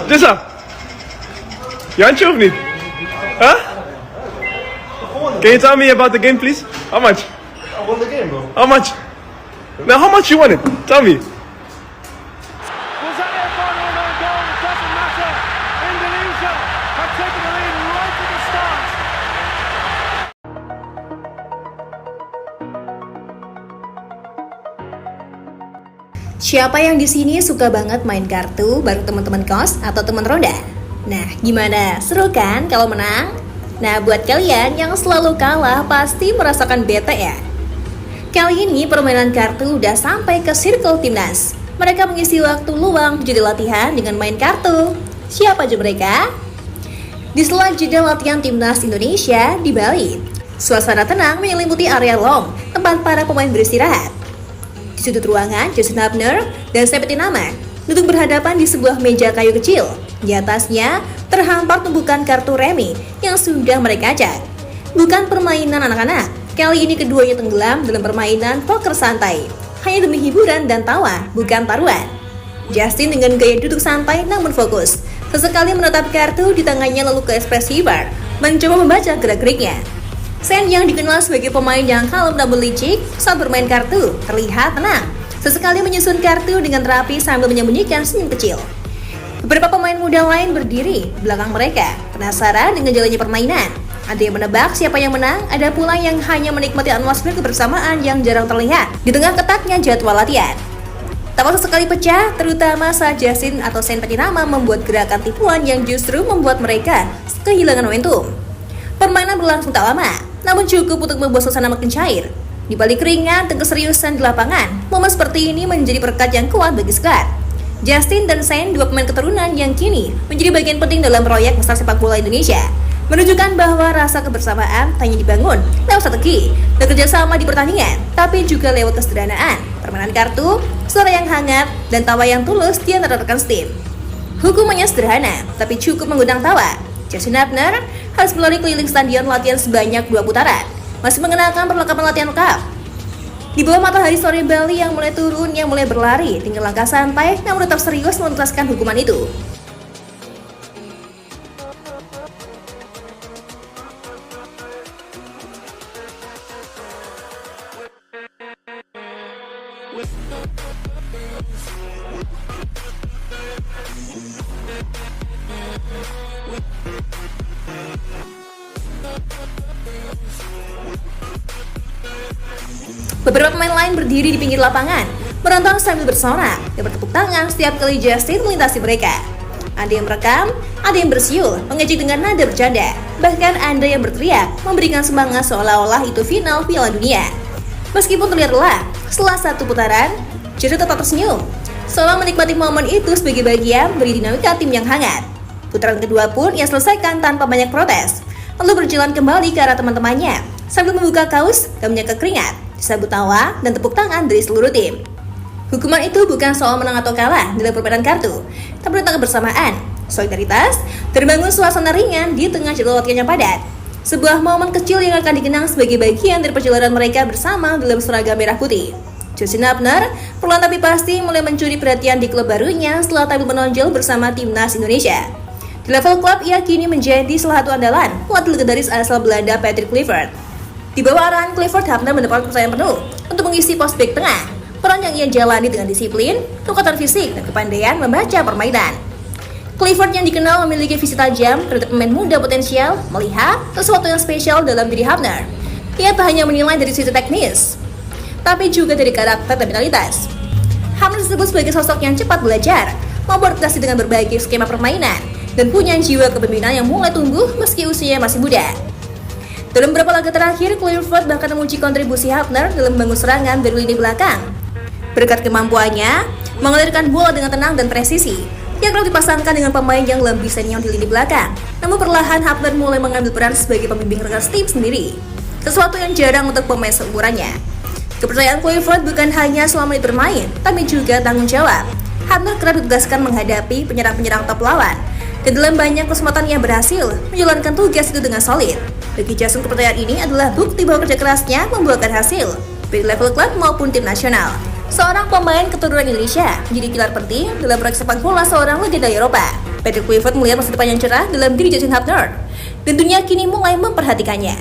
Jessa, you answer me? Huh? Can you tell me about the game, please? How much? I won the game, bro. How much? Now, how much you won it? Tell me. Was that their final known goal? It doesn't matter. Indonesia have taken the lead right at the start. Siapa yang di sini suka banget main kartu bareng teman-teman kos atau teman ronda? Nah, gimana? Seru kan kalau menang? Nah, buat kalian yang selalu kalah pasti merasakan bete ya. Kali ini permainan kartu udah sampai ke circle timnas. Mereka mengisi waktu luang jadi latihan dengan main kartu. Siapa aja mereka? Di sela jeda latihan timnas Indonesia di Bali, suasana tenang menyelimuti area long tempat para pemain beristirahat. Di sudut ruangan, Justin Hubner dan Sepeti Nama duduk berhadapan di sebuah meja kayu kecil. Di atasnya terhampar tumpukan kartu remi yang sudah mereka acak. Bukan permainan anak-anak, kali ini keduanya tenggelam dalam permainan poker santai. Hanya demi hiburan dan tawa, bukan taruhan. Justin dengan gaya duduk santai namun fokus. Sesekali menatap kartu di tangannya lalu ke ekspresi bar, mencoba membaca gerak-geriknya. Sen yang dikenal sebagai pemain yang kalem namun licik saat bermain kartu terlihat tenang. Sesekali menyusun kartu dengan rapi sambil menyembunyikan senyum kecil. Beberapa pemain muda lain berdiri di belakang mereka, penasaran dengan jalannya permainan. Ada yang menebak siapa yang menang, ada pula yang hanya menikmati atmosfer kebersamaan yang jarang terlihat di tengah ketatnya jadwal latihan. Tawa sesekali pecah, terutama saat Justin atau Sen Petinama membuat gerakan tipuan yang justru membuat mereka kehilangan momentum. Permainan berlangsung tak lama, namun cukup untuk membuat suasana makin cair. Di balik keringat dan keseriusan di lapangan, momen seperti ini menjadi berkat yang kuat bagi skuad. Justin dan Sen, dua pemain keturunan yang kini menjadi bagian penting dalam proyek besar sepak bola Indonesia, menunjukkan bahwa rasa kebersamaan tak hanya dibangun lewat strategi dan kerjasama di pertandingan, tapi juga lewat kesederhanaan, permainan kartu, suara yang hangat, dan tawa yang tulus di antara rekan setim. Hukumannya sederhana, tapi cukup mengundang tawa. Justin Hubner harus berlari keliling stadion latihan sebanyak 2 putaran, masih mengenakan perlengkapan latihan lengkap. Di bawah matahari sore Bali yang mulai turun, yang mulai berlari, tinggal langkah santai namun tetap serius menuntaskan hukuman itu. Beberapa pemain lain berdiri di pinggir lapangan, menonton sambil bersorak dan bertepuk tangan setiap kali Justin melintasi mereka. Ada yang merekam, ada yang bersiul, mengejek dengan nada bercanda. Bahkan ada yang berteriak, memberikan semangat seolah-olah itu final Piala Dunia. Meskipun terlihat lelah, setelah 1 putaran, Justin tetap tersenyum, seolah menikmati momen itu sebagai bagian dari dinamika tim yang hangat. Putaran kedua pun ia selesaikan tanpa banyak protes, lalu berjalan kembali ke arah teman-temannya sambil membuka kaos dan menyeka keringat, disambut tawa dan tepuk tangan dari seluruh tim. Hukuman itu bukan soal menang atau kalah dalam permainan kartu, tapi tentang kebersamaan, solidaritas, terbangun suasana ringan di tengah jadwal latihan yang padat. Sebuah momen kecil yang akan dikenang sebagai bagian dari perjalanan mereka bersama dalam seragam merah putih. Justin Hubner perlahan tapi pasti mulai mencuri perhatian di klub barunya setelah tampil menonjol bersama timnas Indonesia. Di level klub, ia kini menjadi salah satu andalan pelatih legendaris asal Belanda Patrick Kluivert. Di bawah arahan Kluivert, Hubner mendapat kepercayaan penuh untuk mengisi pos bek tengah, peran yang ia jalani dengan disiplin, kekuatan fisik, dan kepandaian membaca permainan. Kluivert yang dikenal memiliki visi tajam terhadap pemain muda potensial, melihat sesuatu yang spesial dalam diri Hubner. Ia tak hanya menilai dari sisi teknis, tapi juga dari karakter dan mentalitas. Hubner disebut sebagai sosok yang cepat belajar, mau beradaptasi dengan berbagai skema permainan, dan punya jiwa kepemimpinan yang mulai tumbuh meski usianya masih muda. Dalam beberapa laga terakhir, Kluivert bahkan memuji kontribusi Hubner dalam membangun serangan dari lini belakang. Berkat kemampuannya mengalirkan bola dengan tenang dan presisi, yang kerap dipasangkan dengan pemain yang lebih senior di lini belakang. Namun perlahan Hubner mulai mengambil peran sebagai pembimbing rekan tim sendiri, sesuatu yang jarang untuk pemain seumurannya. Kepercayaan Kluivert bukan hanya selama bermain, tapi juga tanggung jawab. Hubner kerap ditugaskan menghadapi penyerang-penyerang top lawan, dan dalam banyak kesempatan ia berhasil menjalankan tugas itu dengan solid. Bagi Justin, kepercayaan ini adalah bukti bahwa kerja kerasnya membuahkan hasil, baik level klub maupun tim nasional. Seorang pemain keturunan Indonesia menjadi pilar penting dalam proyek sepak bola seorang legenda Eropa. Patrick Kluivert melihat masa depan yang cerah dalam diri Justin Hubner, dan dunia kini mulai memperhatikannya.